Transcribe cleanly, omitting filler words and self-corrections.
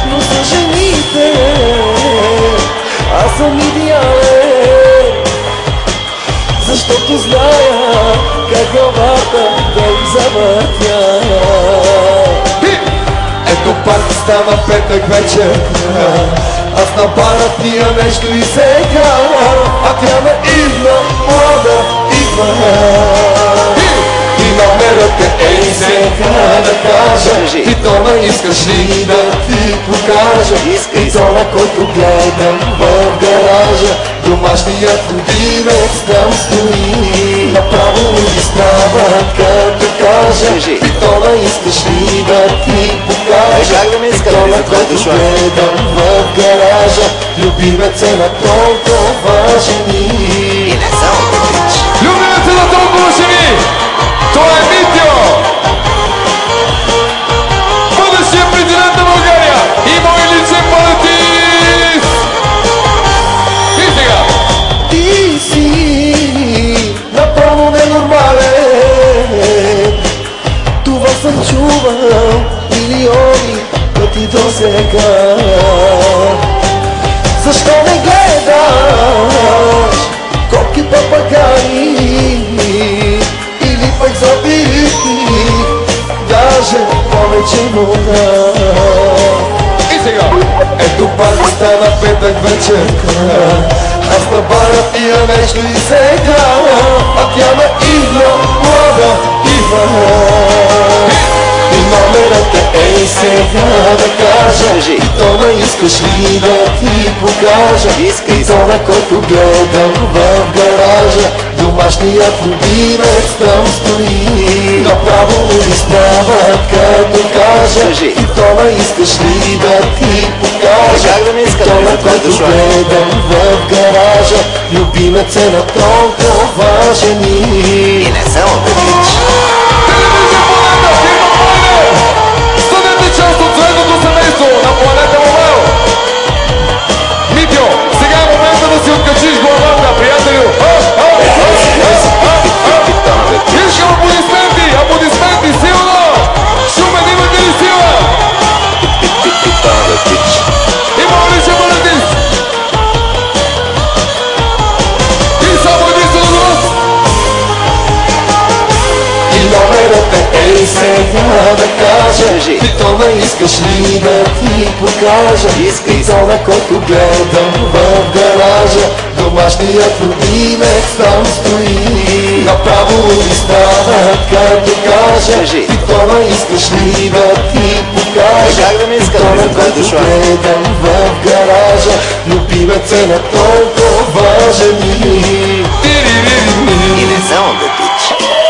Но за жените аз съм идеален, защото зная как главата да им завъртя. Ето пак става петък вечер, аз на бара пия нещо и сега, а тя наивна, млада идва. И номерът е ей сега да кажа, и тона искаш ли да ти покажа, и тона, който гледам в гаража, домашният любимец там стои. Направо ми става като кажа, и тона искаш ли да ти покажа, и тона, който гледам в гаража, любимец е на толкова жени. И не само петич. Любимец е на толкова жени! Това е Митьо! Бъдещия президент на България и мой личен партист! И сега! Ти си направо ненормален, това съм чувал милиони пъти досега. Защо не гледаш котки папагаи или пък златирики, даже повече мода? И сега! Ето пак стана петък вечер, аз на бара пия нещо и сега, а тя наивна, млада идва. И номерът е ей сега да кажа, и тона искаш ли да ти покажа, и тона, който гледам в гаража, домашният любимец там стои. Направо ми става като кажа, и тона искаш ли да ти покажа, и тона, който гледам в гаража, любимец е на толкова жени. И не само петич. Студентът част от средното семейство на планета Мобайл. Митьо, сега е момента да си откачиш главата, приятелю. Искам аплодисменти, аплодисменти, силно! Шумен, имате ли сила? И моля ли се бъдетис? И само единствено за вас! И номерът е ей сега да кажа, и тона искаш ли да ти покажа, и тона, който гледам в гаража, домашният любимец там стои. Направо ми става като кажа, и тона искаш ли да ти покажа, и тона, който гледам в гаража, любимец е на толкова жени. И не само петич.